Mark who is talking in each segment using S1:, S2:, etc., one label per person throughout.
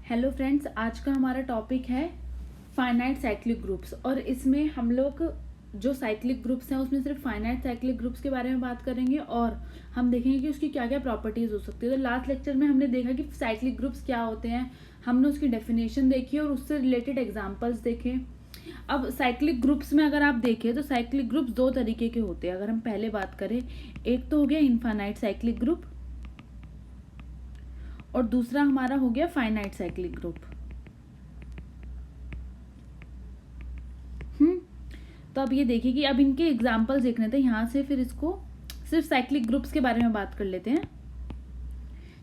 S1: Hello friends, आज का हमारा टॉपिक है फाइनाइट साइक्लिक ग्रुप्स। और इसमें हम लोग जो साइक्लिक ग्रुप्स हैं उसमें सिर्फ फाइनाइट साइक्लिक ग्रुप्स के बारे में बात करेंगे और हम देखेंगे कि उसकी क्या क्या प्रॉपर्टीज हो सकती है। तो लास्ट लेक्चर में हमने देखा कि साइक्लिक ग्रुप्स क्या होते हैं, हमने उसकी डेफिनेशन देखी और उससे रिलेटेड एग्जाम्पल्स देखे। अब साइक्लिक ग्रुप्स में अगर आप देखें तो साइक्लिक ग्रुप्स दो तरीके के होते हैं। अगर हम पहले बात करें, एक तो हो गया इनफाइनाइट साइक्लिक ग्रुप और दूसरा हमारा हो गया फाइनाइट साइक्लिक ग्रुप। तो अब ये देखिए कि अब इनके एग्जाम्पल्स देखने थे यहाँ से, फिर इसको सिर्फ साइक्लिक ग्रुप्स के बारे में बात कर लेते हैं।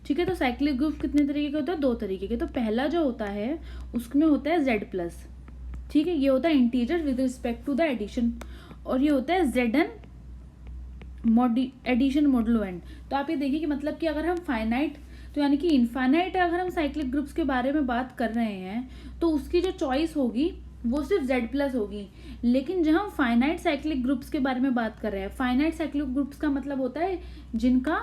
S1: ठीक है, तो साइक्लिक ग्रुप कितने तरीके के होते हैं? दो तरीके के। तो पहला जो होता है उसमें होता है Z+। ठीक है, ये होता है integer with respect to the addition, और ये होता है Zn एडिशन मॉडुलो n। तो आप ये देखिए कि मतलब कि अगर हम फाइनाइट तो यानी कि इनफाइनाइट अगर हम साइक्लिक ग्रुप्स के बारे में बात कर रहे हैं तो उसकी जो चॉइस होगी वो सिर्फ Z+ होगी। लेकिन जब हम फाइनाइट साइक्लिक ग्रुप्स के बारे में बात कर रहे हैं, फाइनाइट साइक्लिक ग्रुप्स का मतलब होता है जिनका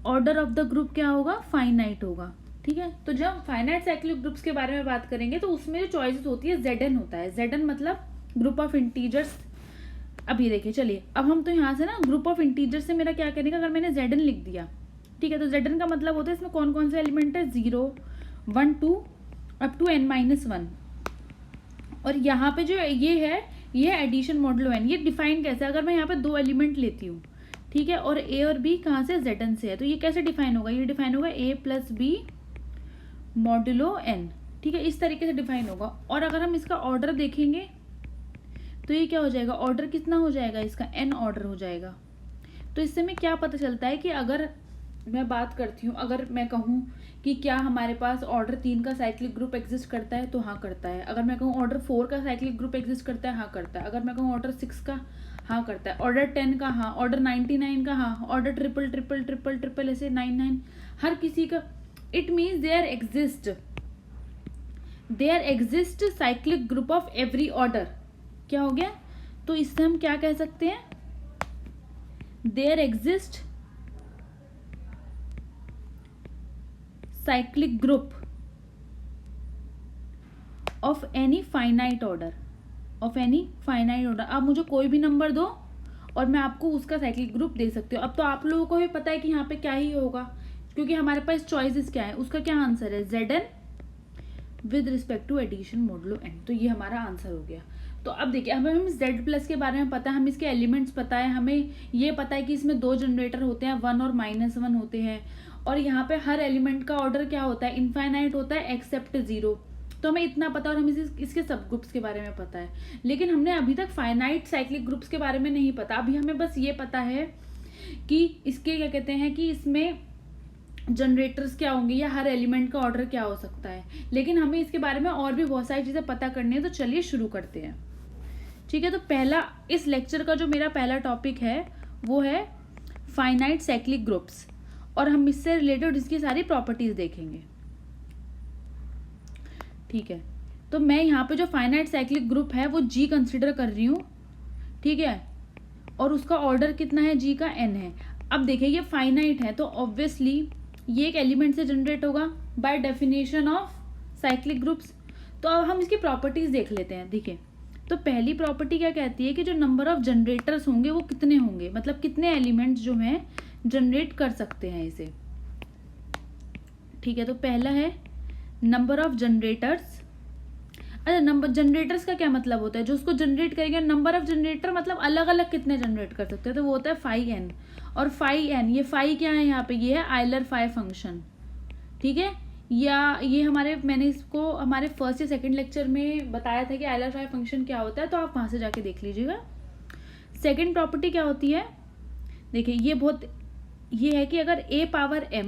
S1: ऑर्डर ऑफ द ग्रुप क्या होगा? फाइनाइट होगा। ठीक है, तो जब हम फाइनाइट साइक्लिक ग्रुप्स के बारे में बात करेंगे तो उसमें जो चॉइसेस होती है Zn होता है। Zn मतलब ग्रुप ऑफ इंटीजर्स। अब ये देखिए, चलिए अब हम तो यहाँ से ना ग्रुप ऑफ इंटीजर्स से मेरा क्या करेगा, अगर मैंने Zn लिख दिया, ठीक है, तो Zn का मतलब होता है इसमें कौन कौन से एलिमेंट है? 0, 1, 2 अप टू n-1। और यहाँ पे जो ये है ये एडिशन मॉडुलो n। ये डिफाइन कैसे? अगर मैं यहाँ पे दो एलिमेंट लेती हूँ, ठीक है, और a और b कहाँ से? Zn से है, तो ये कैसे डिफाइन होगा? ये डिफाइन होगा a+b मॉडुलो n। ठीक है, इस तरीके से डिफाइन होगा। और अगर हम इसका ऑर्डर देखेंगे तो ये क्या हो जाएगा? ऑर्डर कितना हो जाएगा इसका? n ऑर्डर हो जाएगा। तो इससे हमें क्या पता चलता है कि अगर मैं बात करती हूँ, अगर मैं कहूँ कि क्या हमारे पास ऑर्डर 3 का साइक्लिक ग्रुप एग्जिस्ट करता है, तो हाँ करता है। अगर मैं कहूँ ऑर्डर 4 का साइक्लिक ग्रुप एग्जिस्ट करता है, हाँ करता है। अगर मैं कहूँ ऑर्डर 6 का, हाँ करता है। ऑर्डर 10 का, हाँ। ऑर्डर 99 का, हाँ। Order triple triple triple triple ऐसे 99 हर किसी का। It means there exist cyclic group of every order. क्या हो गया? तो इससे हम क्या कह सकते हैं? There exist cyclic group of any finite order. आप मुझे कोई भी नंबर दो और मैं आपको उसका साइक्लिक ग्रुप दे सकती हूँ। अब तो आप लोगों को भी पता है कि यहाँ पे क्या ही होगा, क्योंकि हमारे पास चॉइसेस क्या है। उसका क्या आंसर है? Zn with respect to addition modulo n। तो ये हमारा आंसर हो गया। तो अब देखिए, हमें Z+ के बारे में पता है, हमें इसके एलिमेंट्स पता है, हमें ये पता है कि इसमें 2 जनरेटर होते हैं, 1 और -1 होते हैं। और यहाँ पे हर एलिमेंट का ऑर्डर क्या होता है? इनफाइनाइट होता है एक्सेप्ट 0। तो हमें इतना पता और हमें इसके सब ग्रुप्स के बारे में पता है। लेकिन हमने अभी तक फाइनाइट साइक्लिक ग्रुप्स के बारे में नहीं पता। अभी हमें बस ये पता है कि इसके क्या कहते हैं कि इसमें जनरेटर्स क्या होंगे या हर एलिमेंट का ऑर्डर क्या हो सकता है। लेकिन हमें इसके बारे में और भी बहुत सारी चीज़ें पता करनी है। तो चलिए शुरू करते हैं। ठीक है, तो पहला इस लेक्चर का जो मेरा पहला टॉपिक है वो है फाइनाइट साइक्लिक ग्रुप्स, और हम इससे रिलेटेड इसकी सारी प्रॉपर्टीज देखेंगे। ठीक है, तो मैं यहाँ पे जो फाइनाइट साइक्लिक ग्रुप है वो G कंसिडर कर रही हूँ। ठीक है, और उसका ऑर्डर कितना है? G का n है। अब देखिए, ये फाइनाइट है तो ऑब्वियसली ये एक एलिमेंट से जनरेट होगा by definition of cyclic groups. तो अब हम इसकी प्रॉपर्टीज देख लेते हैं। देखिए, तो पहली प्रॉपर्टी क्या कहती है कि जो नंबर ऑफ जनरेटर्स होंगे वो कितने होंगे, मतलब कितने एलिमेंट्स जो हैं जनरेट कर सकते हैं इसे। ठीक है, तो पहला है नंबर ऑफ जनरेटर्स। अच्छा, नंबर जनरेटर्स का क्या मतलब होता है? जो उसको जनरेट करेंगे। नंबर ऑफ जनरेटर मतलब अलग अलग कितने जनरेट कर सकते हैं, तो वो होता है φn। और φn, ये फाई क्या है यहाँ पे? ये है आइलर फाई फंक्शन। ठीक है, या ये मैंने इसको हमारे फर्स्ट या सेकंड लेक्चर में बताया था कि आइलर फाई फंक्शन क्या होता है, तो आप वहां से जाके देख लीजिएगा। सेकंड प्रॉपर्टी क्या होती है? देखिए, ये है कि अगर a पावर m,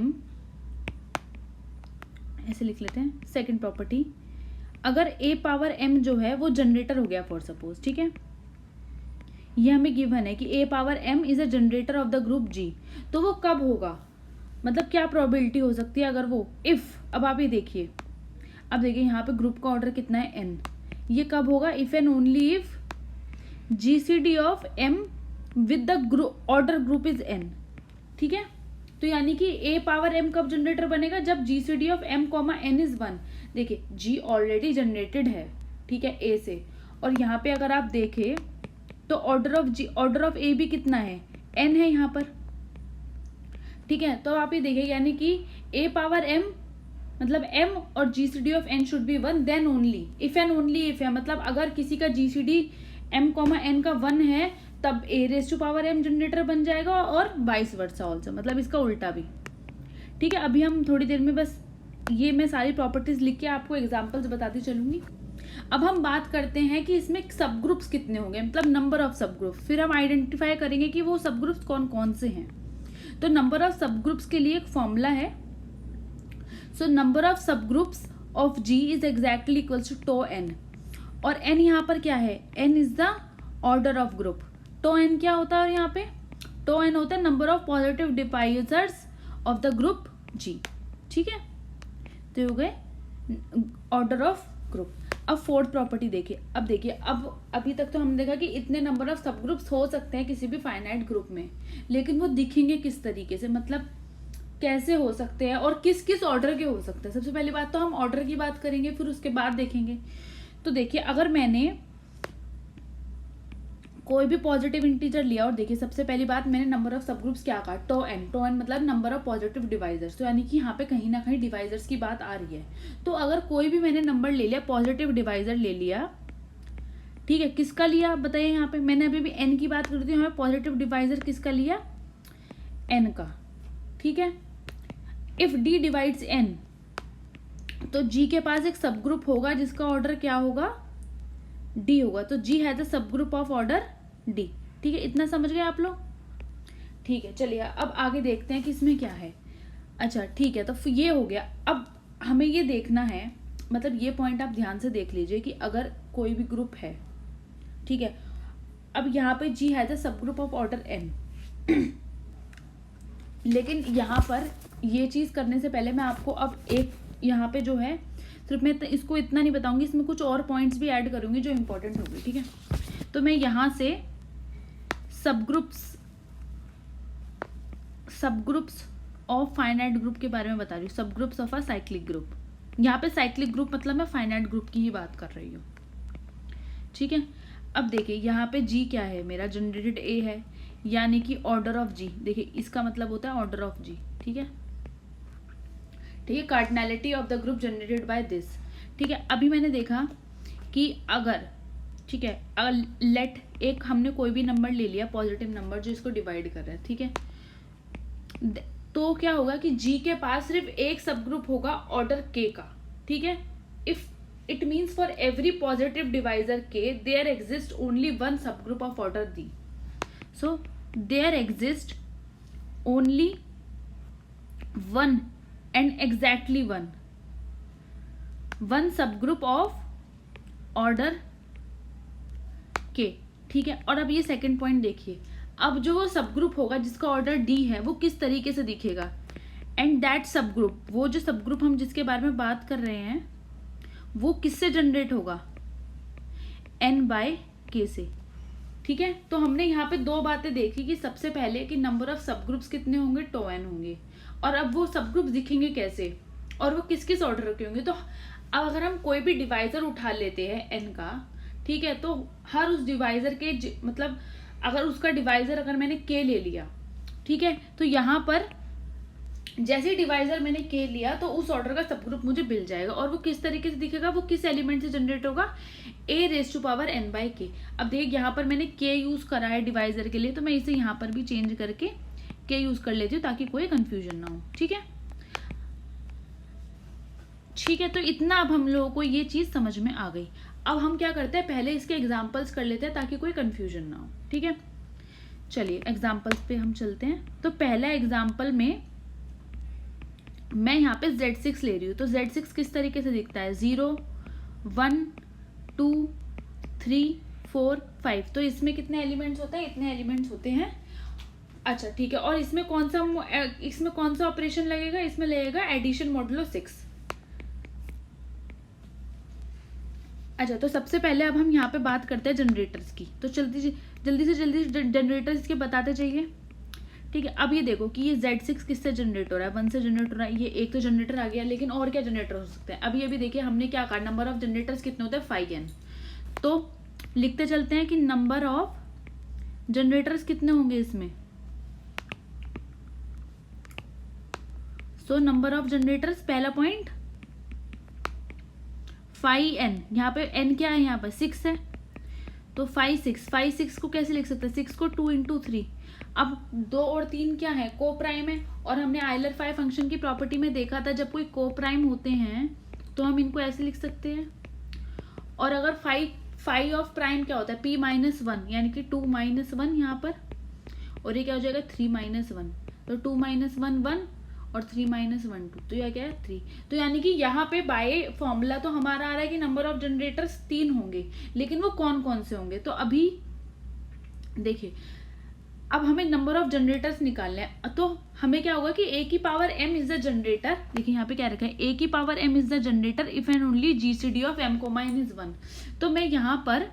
S1: ऐसे लिख लेते हैं सेकंड प्रॉपर्टी, अगर a पावर m जो है वो जनरेटर हो गया फॉर सपोज। ठीक है, ये हमें गिवन है कि a power m is a generator off the group G। तो वो कब होगा, मतलब क्या प्रोबेबिलिटी हो सकती है अगर वो इफ। अब आप ये देखिए, अब देखिए यहाँ पे ग्रुप का ऑर्डर कितना है? n। ये कब होगा? If and only if GCD of m with the order group is n। ठीक है, तो यानी कि a पावर m कब जनरेटर बनेगा? जब GCD of m, n is 1। देखिए जी ऑलरेडी जनरेटेड है, ठीक है, ए से, और यहाँ पे अगर आप देखें तो ऑर्डर ऑफ ए भी कितना है, एन है यहाँ पर, ठीक है। तो आप ये देखिए यानी कि ए पावर एम मतलब m और GCD of n should be 1 then only if and only if है, मतलब अगर किसी का जीसीडी m n का 1 है तब a raise to power m generator बन जाएगा और वाइस वर्सा ऑल्सो, मतलब इसका उल्टा भी, ठीक है। अभी हम थोड़ी देर में बस ये मैं सारी प्रॉपर्टीज लिख के आपको एग्जांपल्स बताती चलूंगी। अब हम बात करते हैं कि इसमें सब ग्रुप्स कितने होंगे, मतलब नंबर ऑफ सब ग्रुप्स, फिर हम आइडेंटिफाई करेंगे कि वो सब ग्रुप्स कौन कौन से हैं। तो नंबर ऑफ सब ग्रुप्स के लिए एक फॉर्मूला है, so number of subgroups of G is exactly equals to tau n, और n यहाँ पर क्या है, n is the order of group. Tau n क्या होता है, और यहाँ पे टो n होता है number of positive divisors of the group G, ठीक है। तो ये हो गए ऑर्डर ऑफ ग्रुप। अब फोर्थ प्रॉपर्टी देखिए, अब देखिए, अब अभी तक तो हमने देखा कि इतने नंबर ऑफ सब ग्रुप्स हो सकते हैं किसी भी फाइनाइट ग्रुप में, लेकिन वो दिखेंगे किस तरीके से, मतलब कैसे हो सकते हैं और किस किस ऑर्डर के हो सकते हैं। सबसे पहली बात तो हम ऑर्डर की बात करेंगे, फिर उसके बाद देखेंगे। तो देखिए अगर मैंने कोई भी पॉजिटिव इंटीजर लिया, और देखिए सबसे पहली बात मैंने नंबर ऑफ सब ग्रुप्स क्या कहा, टो n मतलब नंबर ऑफ पॉजिटिव डिवाइजर्स, तो यानी कि यहाँ पे कहीं ना कहीं डिवाइजर्स की बात आ रही है। तो अगर कोई भी मैंने नंबर ले लिया, पॉजिटिव डिवाइजर ले लिया, ठीक है, किसका लिया बताइए, यहाँ पे मैंने अभी भी n की बात कर रही थी, हमें पॉजिटिव डिवाइजर किसका लिया, n का, ठीक है। इफ d डिवाइड्स n तो g के पास एक सब ग्रुप होगा जिसका ऑर्डर क्या होगा, d होगा, तो g हैज अ सब ग्रुप ऑफ ऑर्डर d, ठीक है। इतना समझ गए आप लोग, ठीक है। चलिए अब आगे देखते हैं कि इसमें क्या है। अच्छा ठीक है, तो ये हो गया। अब हमें ये देखना है, मतलब ये पॉइंट आप ध्यान से देख लीजिए कि अगर कोई भी ग्रुप है, ठीक है, अब यहाँ पे g हैज अ सब ग्रुप ऑफ ऑर्डर n, लेकिन यहाँ पर ये चीज करने से पहले मैं आपको अब एक यहाँ पे जो है, सिर्फ मैं इसको इतना नहीं बताऊंगी, इसमें कुछ और पॉइंट्स भी ऐड करूंगी जो इंपॉर्टेंट होंगे, ठीक है। तो मैं यहाँ से सब ग्रुप्स ऑफ फाइनाइट ग्रुप के बारे में बता रही हूँ, सब groups of a cyclic group. यहाँ पे साइक्लिक ग्रुप मतलब मैं फाइनाइट ग्रुप की ही बात कर रही हूँ, ठीक है। अब देखिए यहाँ पे G क्या है, मेरा जनरेटेड A है, यानी कि ऑर्डर ऑफ G, देखिए इसका मतलब होता है ऑर्डर ऑफ G, ठीक है, ठीक है। Cardinality of the group generated by this, ठीक है। अभी मैंने देखा कि अगर, ठीक है, अगर लेट एक हमने कोई भी नंबर ले लिया, पॉजिटिव नंबर जो इसको डिवाइड कर रहा है, ठीक है, तो क्या होगा कि G के पास सिर्फ एक सब ग्रुप होगा ऑर्डर K का, ठीक है। If it means for every positive divisor K there exist only one subgroup of order D, so there exist only one and exactly one subgroup of order K, ठीक है। और अब ये second point देखिए, अब जो वो सब ग्रुप होगा जिसका ऑर्डर D है वो किस तरीके से दिखेगा, एंड दैट सब ग्रुप, वो जो सब ग्रुप हम जिसके बारे में बात कर रहे हैं वो किससे जनरेट होगा, n/k से, ठीक है। तो हमने यहाँ पे दो बातें देखी कि सबसे पहले कि नंबर ऑफ सब ग्रुप्स कितने होंगे, टो n होंगे, और अब वो सब ग्रुप दिखेंगे कैसे और वो किस किस ऑर्डर के होंगे। तो अब अगर हम कोई भी डिवाइजर उठा लेते हैं n का, ठीक है, तो हर उस डिवाइजर के मतलब अगर उसका डिवाइजर अगर मैंने k ले लिया, ठीक है, तो यहाँ पर जैसे ही डिवाइजर मैंने k लिया तो उस ऑर्डर का सब ग्रुप मुझे मिल जाएगा, और वो किस तरीके से दिखेगा, वो किस एलिमेंट से जनरेट होगा, a raise to power n/k। अब देखिए यहाँ पर मैंने k यूज करा है डिवाइजर के लिए, तो मैं इसे यहाँ पर भी चेंज करके k यूज कर लेती हूँ ताकि कोई कंफ्यूजन ना हो, ठीक है, ठीक है। तो इतना अब हम लोगों को ये चीज समझ में आ गई। अब हम क्या करते हैं, पहले इसके एग्जांपल्स कर लेते हैं ताकि कोई कंफ्यूजन ना हो, ठीक है। चलिए एग्जांपल्स पे हम चलते हैं। तो पहला एग्जांपल में मैं यहाँ पे Z6 ले रही हूँ, तो Z6 किस तरीके से दिखता है, 0 1 2 3 4 5, तो इसमें कितने एलिमेंट्स होते हैं, इतने एलिमेंट्स होते हैं। अच्छा ठीक है, और इसमें कौन सा ऑपरेशन लगेगा, इसमें लगेगा एडिशन मॉडुलो 6। अच्छा, तो सबसे पहले अब हम यहाँ पे बात करते हैं जनरेटर्स की, तो जल्दी से जनरेटर्स के बताते जाइए, ठीक है, अब ये देखो कि ये Z6 किससे जनरेट हो रहा है, 1 से जनरेट हो रहा है, ये एक तो जनरेटर आ गया, लेकिन और क्या जनरेटर हो सकते हैं। अभी अभी देखिए हमने क्या कहा, नंबर ऑफ जनरेटर्स कितने होते हैं 5n, तो लिखते चलते हैं कि नंबर ऑफ जनरेटर्स कितने होंगे इसमें। सो नंबर ऑफ जनरेटर्स, पहला पॉइंट 5n, यहाँ पे n क्या है, यहाँ पर 6 है, तो 5 6 को कैसे लिख सकते हैं, 6 को 2 into 3। अब 2 और 3 क्या है, को प्राइम है, और हमने आइलर फाई फंक्शन की प्रॉपर्टी में देखा था जब कोई को प्राइम होते हैं तो हम इनको ऐसे लिख सकते हैं। और अगर फाइव ऑफ प्राइम क्या होता है, p-1, यानी कि 2 - 1 यहाँ पर, और ये क्या हो जाएगा 3 - 1, तो 2 - 1 1 और 3 - 1 2, तो यह क्या है 3। तो यानी कि यहाँ पे बाय फॉर्मूला तो हमारा आ रहा है कि नंबर ऑफ जनरेटर्स 3 होंगे, लेकिन वो कौन कौन से होंगे। तो अभी देखिए, अब हमें नंबर ऑफ जनरेटर्स निकालने हैं, तो हमें क्या होगा कि a की power m is the generator. देखिए यहाँ पे क्या रखा है, a की power m is the generator if and only GCD of m, n is 1। तो मैं यहाँ पर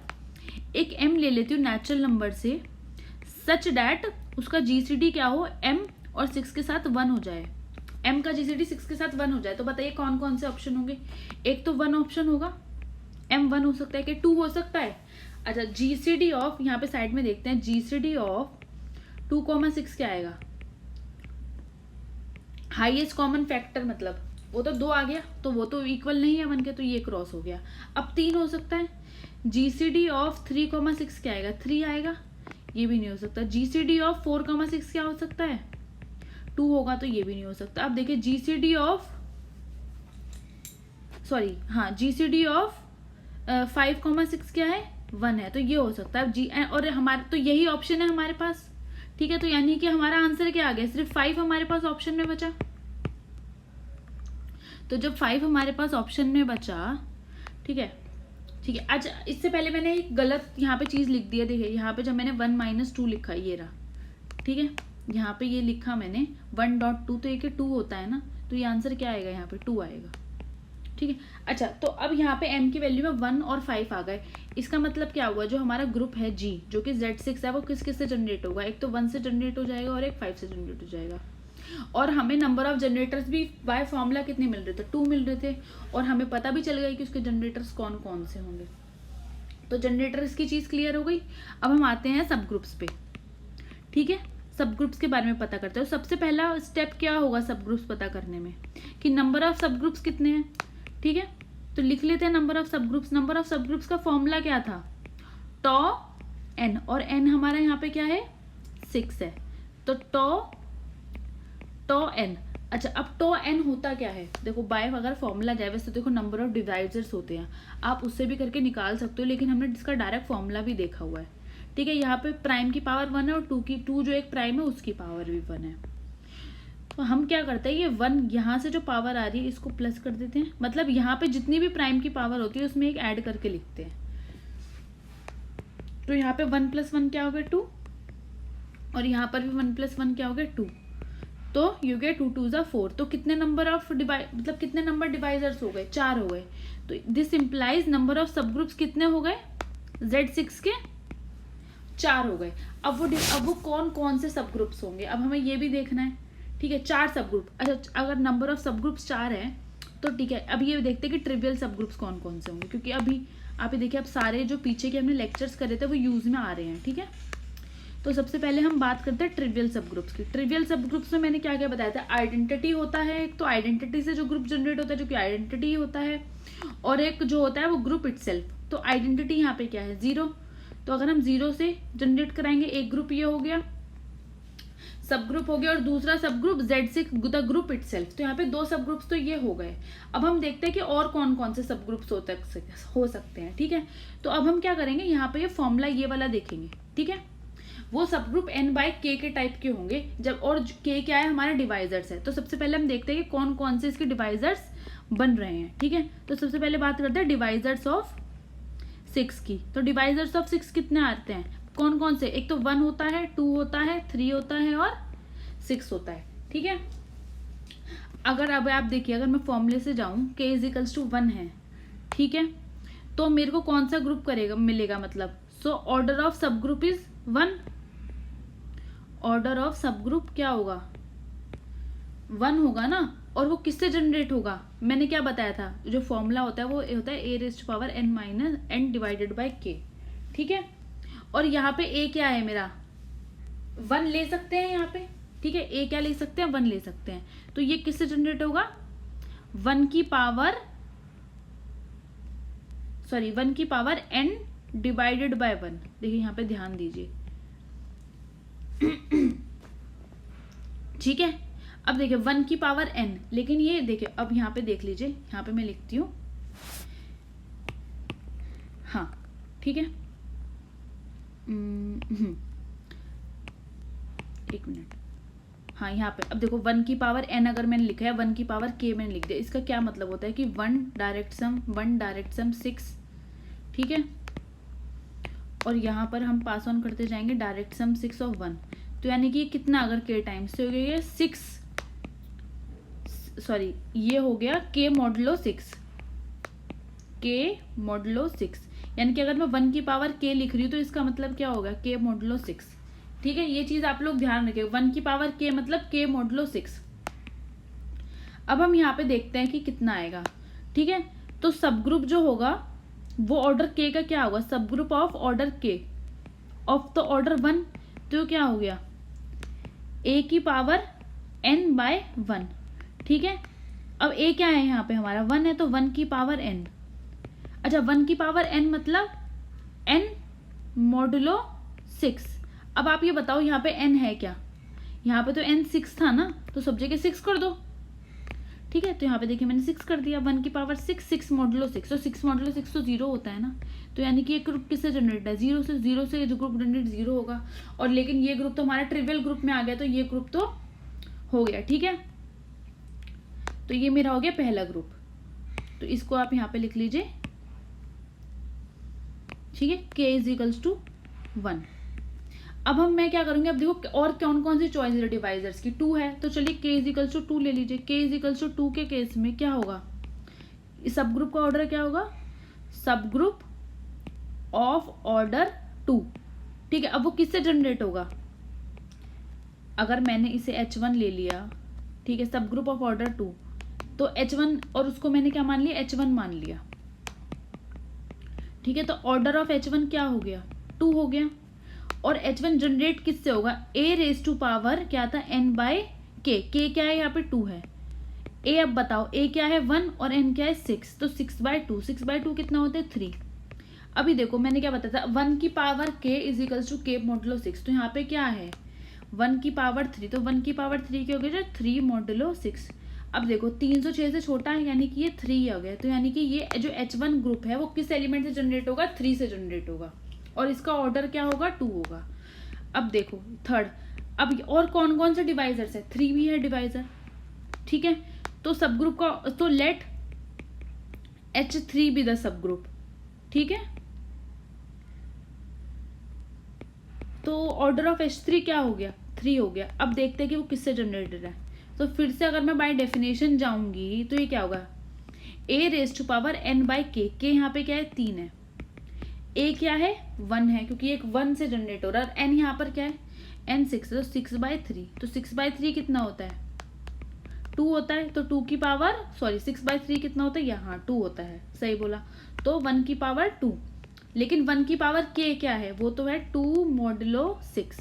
S1: एक m ले लेती हूँ नेचुरल नंबर से, सच डैट उसका GCD क्या हो, m और 6 के साथ 1 हो जाए, m का GCD 6 के साथ 1 हो जाए। तो बताइए कौन कौन से ऑप्शन होंगे, एक तो 1 ऑप्शन होगा, m 1 हो सकता है कि 2 हो सकता है। अच्छा, GCD ऑफ, यहाँ पे साइड में देखते हैं, GCD ऑफ 2,6 क्या आएगा, हाईएस्ट कॉमन फैक्टर, मतलब वो तो 2 आ गया, तो वो तो इक्वल नहीं है 1 के, तो ये क्रॉस हो गया। अब 3 हो सकता है, GCD ऑफ 3,6 क्या आएगा, 3 आएगा, ये भी नहीं हो सकता। GCD ऑफ 4,6 क्या हो सकता है, 2 होगा, तो ये भी नहीं हो सकता। अब देखिए GCD ऑफ, सॉरी हाँ, GCD ऑफ 5,6 क्या है, 1 है, तो ये हो सकता है। अब और हमारे तो यही ऑप्शन है हमारे पास, ठीक है, तो यानी कि हमारा आंसर क्या आ गया, सिर्फ 5 हमारे पास ऑप्शन में बचा। तो जब 5 हमारे पास ऑप्शन में बचा, ठीक है ठीक है। अच्छा, इससे पहले मैंने एक गलत यहाँ पे चीज लिख दिया, देखिए यहाँ पे जब मैंने 1 - 2 लिखा, ये रहा, ठीक है, यहाँ पे ये लिखा मैंने 1.2, तो ये 2 होता है ना, तो ये आंसर क्या आएगा, यहाँ पे 2 आएगा, ठीक है। अच्छा, तो अब यहाँ पे m की वैल्यू में 1 और 5 आ गए, इसका मतलब क्या हुआ, जो हमारा ग्रुप है G, जो कि Z6 है, वो किस किस से जनरेट होगा, एक तो 1 से जनरेट हो जाएगा और एक 5 से जनरेट हो जाएगा। और हमें नंबर ऑफ जनरेटर्स भी बाय फॉर्मूला कितने मिल रहे थे, 2 मिल रहे थे, और हमें पता भी चल गया कि उसके जनरेटर्स कौन कौन से होंगे। तो जनरेटर्स की चीज क्लियर हो गई। अब हम आते हैं सब ग्रुप्स पे, ठीक है, सब ग्रुप्स के बारे में पता करते हैं। सबसे पहला स्टेप क्या होगा सब ग्रुप्स पता करने में, कि नंबर ऑफ सब ग्रुप्स कितने हैं, ठीक है, तो लिख लेते हैं नंबर ऑफ सब ग्रुप्स। नंबर ऑफ सब ग्रुप्स का फॉर्मूला क्या था, टॉ n, और n हमारा यहाँ पे क्या है 6 है, तो टॉ n। अच्छा, अब टॉ n होता क्या है, देखो बाय अगर फॉर्मूला जाए, वैसे देखो नंबर ऑफ डिवाइजर्स होते हैं, आप उससे भी करके निकाल सकते हो, लेकिन हमने इसका डायरेक्ट फॉर्मूला भी देखा हुआ है, ठीक है। यहाँ पे प्राइम की पावर 1 है और 2 जो एक प्राइम है उसकी पावर भी 1 है। तो हम क्या करते हैं, ये 1 यहाँ से जो पावर आ रही है इसको प्लस कर देते हैं, मतलब यहाँ पे जितनी भी प्राइम की पावर होती है उसमें एक ऐड करके लिखते हैं। तो यहाँ पे 1 + 1 क्या हो गया 2, और यहाँ पर भी 1 + 1 क्या हो गया 2, तो यू गेट 2 2 = 4। तो कितने नंबर ऑफ मतलब कितने नंबर डिवाइजर्स हो गए, 4 हो गए। तो दिस इंप्लाइज नंबर ऑफ सब ग्रुप्स कितने हो गए, Z6 के 4 हो गए। अब वो कौन कौन से सब ग्रुप्स होंगे, अब हमें ये भी देखना है, ठीक है, 4 सब ग्रुप। अच्छा, अगर नंबर ऑफ सब ग्रुप्स 4 है तो ठीक है, अब ये देखते हैं कि ट्रिवियल सब ग्रुप्स कौन कौन से होंगे, क्योंकि अभी आप ये देखिए, अब सारे जो पीछे के हमने लेक्चर्स करे थे वो यूज में आ रहे हैं, ठीक है। तो सबसे पहले हम बात करते हैं ट्रिवियल सब ग्रुप्स की। ट्रिवियल सब ग्रुप्स में मैंने क्या क्या बताया था, आइडेंटिटी होता है एक, तो आइडेंटिटी से जो ग्रुप जनरेट होता है जो कि आइडेंटिटी होता है, और एक जो होता है वो ग्रुप इटसेल्फ। तो आइडेंटिटी यहाँ पे क्या है 0, तो अगर हम 0 से जनरेट कराएंगे, एक ग्रुप ये हो गया, सब ग्रुप हो गया, और दूसरा सब group Z6 the group itself. तो यहाँ पे 2 सब ग्रुप्स तो ये हो गए। अब हम देखते हैं कि और कौन कौन से सब ग्रुप्स हो सकते हैं, ठीक है। तो अब हम क्या करेंगे, यहाँ पे ये फॉर्मूला ये वाला देखेंगे, ठीक है। वो सब ग्रुप n/k के टाइप के होंगे, जब और k क्या है हमारा डिवाइजर्स है। तो सबसे पहले हम देखते हैं कि कौन कौन से इसके डिवाइजर्स बन रहे हैं, ठीक है। तो सबसे पहले बात करते हैं डिवाइजर्स ऑफ 6 की। तो डिवाइजर्स ऑफ 6 कितने आते हैं, कौन कौन से, एक तो 1 होता है, 2 होता है, 3 होता है और 6 होता है, ठीक है। अगर अब आप देखिए, अगर मैं फॉर्मूले से जाऊं k = 1 है, ठीक है, तो मेरे को कौन सा ग्रुप मिलेगा, मतलब सो ऑर्डर ऑफ सब ग्रुप इज 1, ऑर्डर ऑफ सब ग्रुप क्या होगा, 1 होगा ना। और वो किससे जनरेट होगा, मैंने क्या बताया था, जो फॉर्मूला होता है वो होता है a⁻n डिवाइडेड बाय k, ठीक है। और यहाँ पे a क्या है मेरा, 1 ले सकते हैं यहाँ पे, ठीक है। a क्या ले सकते हैं, 1 ले सकते हैं। तो ये किससे जनरेट होगा, 1 की पावर n डिवाइडेड बाय 1। देखिए यहाँ पे ध्यान दीजिए, ठीक है। अब देखिए 1 की पावर n, लेकिन ये देखिए अब यहाँ पे देख लीजिए, यहाँ पे मैं लिखती हूँ, हाँ ठीक है। एक मिनट, हाँ यहाँ पे अब देखो 1 की पावर n अगर मैंने लिखा है, 1 की पावर k मैंने लिख दिया, इसका क्या मतलब होता है कि 1 डायरेक्ट सम 6, ठीक है। और यहाँ पर हम पास ऑन करते जाएंगे डायरेक्ट सम 6 ऑफ 1, तो यानी कि ये कितना अगर k टाइम्स से हो गया 6, सॉरी ये हो गया k मॉडुलो 6, यानी कि अगर मैं 1 की पावर k लिख रही हूँ तो इसका मतलब क्या होगा, k मॉडुलो 6, ठीक है। ये चीज आप लोग ध्यान रखें, 1 की पावर k मतलब k मॉडुलो 6। अब हम यहाँ पे देखते हैं कि कितना आएगा, ठीक है। तो सब ग्रुप जो होगा वो ऑर्डर k का क्या होगा, सब group of order k of the order 1, तो क्या हो गया a की पावर n बाय 1, ठीक है। अब a क्या है यहाँ पे हमारा 1 है, तो 1 की पावर n, अच्छा 1 की पावर n मतलब n मॉडुलो 6। अब आप ये बताओ यहाँ पे n है क्या, यहाँ पे तो n 6 था ना, तो सब जगह 6 कर दो, ठीक है। तो यहाँ पे देखिए मैंने 6 कर दिया, 1 की पावर 6 मॉडुलो 6, तो 6 मॉडुलो 6 तो 0 होता है ना, तो यानी कि ये ग्रुप किससे जनरेट है, 0 से जो ग्रुप जनरेट 0 होगा। और लेकिन ये ग्रुप तो हमारा ट्रिवियल ग्रुप में आ गया, तो ये ग्रुप तो हो गया, ठीक है। तो ये मेरा हो गया पहला ग्रुप, तो इसको आप यहाँ पे लिख लीजिए, ठीक है, k इज इक्वल्स टू 1। अब मैं क्या करूंगी, अब देखो और कौन कौन सी चॉइस है डिवाइजर्स की, 2 है, तो चलिए k इज इक्वल्स टू 2 ले लीजिए। k इज इक्वल्स टू 2 के केस में क्या होगा, इस सब ग्रुप का ऑर्डर क्या होगा, सब ग्रुप ऑफ ऑर्डर 2, ठीक है। अब वो किससे जनरेट होगा, अगर मैंने इसे h1 ले लिया, ठीक है, सब ग्रुप ऑफ ऑर्डर 2, तो h1 और उसको मैंने क्या मान लिया, h1 मान लिया, ठीक है। तो ऑर्डर ऑफ h1 क्या हो गया, 2 हो गया। और h1 जनरेट किससे होगा, a रेज टू पावर क्या था n बाय k, k क्या है यहाँ पे 2 है, a अब बताओ a क्या है 1 और n क्या है 6, तो 6/2 कितना होता है 3। अभी देखो मैंने क्या बताया था, 1 की power k is equals to k modulo 6, तो यहाँ पे क्या है 1 की पावर 3, तो 1 की पावर 3 क्या हो गया, 3 मॉडुलो 6। अब देखो 306 से छोटा है, यानी कि ये 3 आ गया, तो यानी कि ये जो h1 ग्रुप है वो किस एलिमेंट से जनरेट होगा, 3 से जनरेट होगा, और इसका ऑर्डर क्या होगा 2 होगा। अब देखो थर्ड, अब और कौन कौन से डिवाइजर्स है, 3 भी है डिवाइजर, ठीक है। तो सब ग्रुप का, तो लेट H3 भी द सब ग्रुप, ठीक है। तो ऑर्डर ऑफ H3 क्या हो गया, 3 हो गया। अब देखते हैं कि वो किससे जनरेटेड है, तो फिर से अगर मैं बाय डेफिनेशन जाऊंगी तो ये क्या होगा, a raise to power n by k यहाँ पे क्या है 3 है, a क्या है 1 है, क्योंकि एक 1 से जनरेट हो रहा है, और n यहाँ पर क्या है n 6, तो 6/3, तो 6/3 कितना होता है 2 होता है, तो 2 की पावर 6/3 कितना होता है, यहाँ 2 होता है, सही बोला। तो 1 की पावर 2, लेकिन 1 की पावर k क्या है, वो तो है 2 मॉडुलो 6,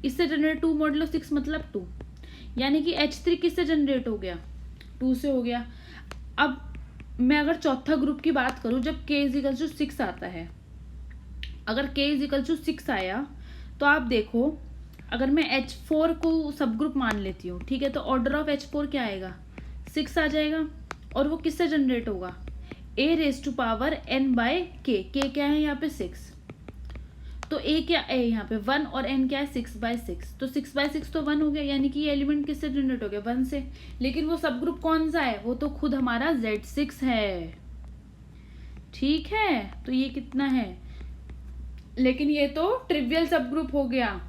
S1: इससे जनरेट 2 मॉडुलो 6 मतलब 2, यानी कि H3 किससे जनरेट हो गया, 2 से हो गया। अब मैं अगर चौथा ग्रुप की बात करूं, जब k इज इक्वल टू 6 आता है, अगर k इज इक्वल टू 6 आया, तो आप देखो अगर मैं H4 को सब ग्रुप मान लेती हूँ, ठीक है, तो ऑर्डर ऑफ H4 क्या आएगा 6 आ जाएगा, और वो किससे जनरेट होगा, a raise to power n by k क्या है यहाँ पे 6, तो a क्या है यहाँ पे 1 और n क्या है 6/6, तो 6/6 तो 1 हो गया, यानी कि ये एलिमेंट किससे जनरेट हो गया 1 से। लेकिन वो सब ग्रुप कौन सा है, वो तो खुद हमारा Z6 है, ठीक है। तो ये कितना है, लेकिन ये तो ट्रिवियल सब ग्रुप हो गया।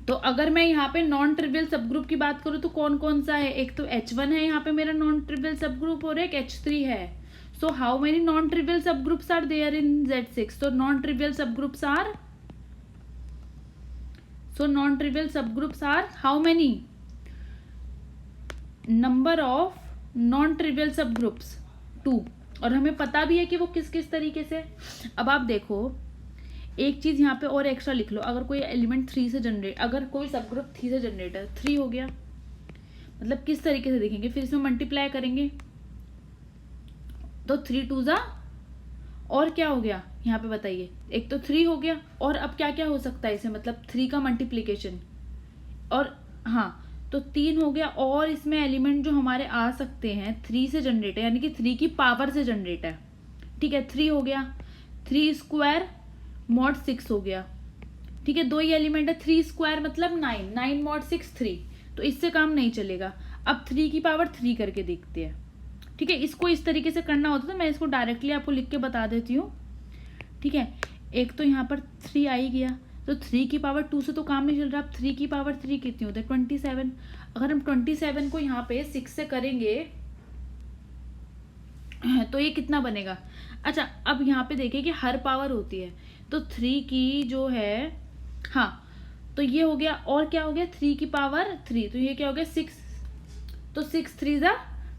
S1: तो अगर मैं यहाँ पे नॉन ट्रिवियल सब ग्रुप की बात करूँ तो कौन कौन सा है, एक तो H1 है यहाँ पे मेरा नॉन ट्रिवियल सब ग्रुप, और एक H3 है। So how many non-trivial subgroups are there in Z6? So non-trivial subgroups are so non trivial subgroups are how many, number of non trivial subgroups 2, और हमें पता भी है कि वो किस किस तरीके से। अब आप देखो एक चीज यहाँ पे और एक्स्ट्रा लिख लो, अगर कोई एलिमेंट 3 से जनरेट, अगर कोई सब ग्रुप 3 से जनरेट है, 3 हो गया, मतलब किस तरीके से देखेंगे, फिर इसमें मल्टीप्लाई करेंगे तो 3 2 जा, और क्या हो गया यहाँ पे बताइए, एक तो 3 हो गया, और अब क्या क्या हो सकता है इसे, मतलब 3 का मल्टीप्लीकेशन, और हाँ तो 3 हो गया, और इसमें एलिमेंट जो हमारे आ सकते हैं 3 से जनरेट है, यानी कि 3 की पावर से जनरेट है, ठीक है। 3 हो गया, 3 स्क्वायर मॉड 6 हो गया, ठीक है। 2 ही एलिमेंट है, 3 स्क्वायर मतलब 9, 9 मॉड 6 3, तो इससे काम नहीं चलेगा। अब 3 की पावर 3 करके देखते हैं, ठीक है। इसको इस तरीके से करना होता तो मैं इसको डायरेक्टली आपको लिख के बता देती हूँ, ठीक है। एक तो यहाँ पर 3 आ ही गया, तो 3 की पावर 2 से तो काम नहीं चल रहा। अब 3 की पावर 3 कितनी होती है, 27। अगर हम 27 को यहाँ पे 6 से करेंगे तो ये कितना बनेगा। अच्छा अब यहाँ पे देखिए कि हर पावर होती है, तो 3 की जो है, हाँ तो ये हो गया, और क्या हो गया 3 की पावर 3, तो ये क्या हो गया 6, तो 6 3 जा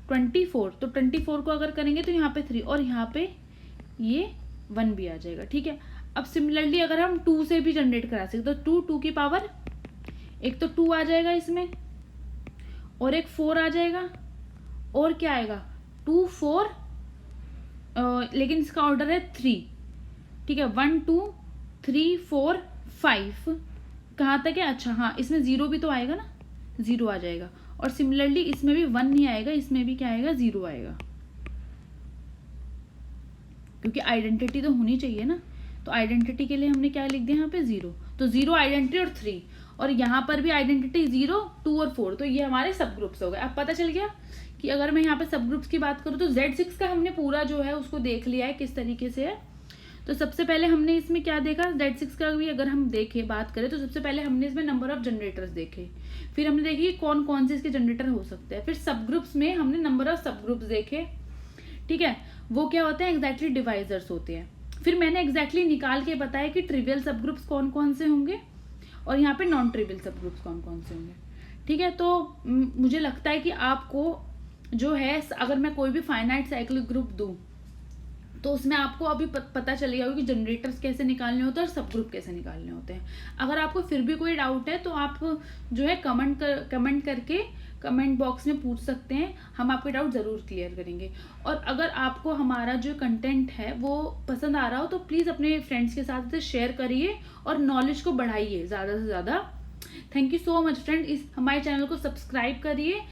S1: 24, तो 24 को अगर करेंगे तो यहाँ पे 3, और यहाँ पे ये 1 भी आ जाएगा, ठीक है। अब सिमिलरली अगर हम 2 से भी जनरेट करा सकते तो 2 की पावर, एक तो 2 आ जाएगा इसमें, और एक 4 आ जाएगा, और क्या आएगा 2 4, लेकिन इसका ऑर्डर है 3, ठीक है। 1 2 3 4 5, कहाँ तक है, अच्छा हाँ इसमें 0 भी तो आएगा ना, 0 आ जाएगा, और सिमिलरली इसमें भी 1 नहीं आएगा, इसमें भी क्या आएगा 0 आएगा, क्योंकि आइडेंटिटी तो होनी चाहिए ना। तो आइडेंटिटी के लिए हमने क्या लिख दिया यहाँ पे 0, तो 0 आइडेंटिटी और 3, और यहाँ पर भी आइडेंटिटी 0 2 और 4, तो ये हमारे सब ग्रुप्स हो गए। अब पता चल गया कि अगर मैं यहाँ पे सब ग्रुप्स की बात करूँ तो Z6 का हमने पूरा जो है उसको देख लिया है किस तरीके से है। तो सबसे पहले हमने इसमें क्या देखा, Z6 का भी अगर हम देखें बात करें तो सबसे पहले हमने इसमें नंबर ऑफ जनरेटर्स देखे, फिर हमने देखी कौन कौन से इसके जनरेटर हो सकते हैं, फिर सब ग्रुप्स में हमने नंबर ऑफ सब ग्रुप्स देखे, ठीक है। वो क्या होते हैं, एग्जैक्टली डिवाइजर्स होते हैं। फिर मैंने एग्जैक्टली निकाल के बताया कि ट्रिवियल सब ग्रुप्स कौन कौन से होंगे, और यहाँ पे नॉन ट्रिवियल सब ग्रुप्स कौन कौन से होंगे, ठीक है। तो मुझे लगता है कि आपको जो है, अगर मैं कोई भी फाइनाइट साइक्लिक ग्रुप दूं तो उसमें आपको अभी पता चल गया होगा कि जनरेटर्स कैसे निकालने होते हैं और सब ग्रुप कैसे निकालने होते हैं। अगर आपको फिर भी कोई डाउट है तो आप जो है कमेंट करके कमेंट बॉक्स में पूछ सकते हैं, हम आपके डाउट ज़रूर क्लियर करेंगे। और अगर आपको हमारा जो कंटेंट है वो पसंद आ रहा हो तो प्लीज़ अपने फ्रेंड्स के साथ इसे शेयर करिए और नॉलेज को बढ़ाइए ज़्यादा से ज़्यादा। Thank you so much friend, इस हमारे चैनल को सब्सक्राइब करिए।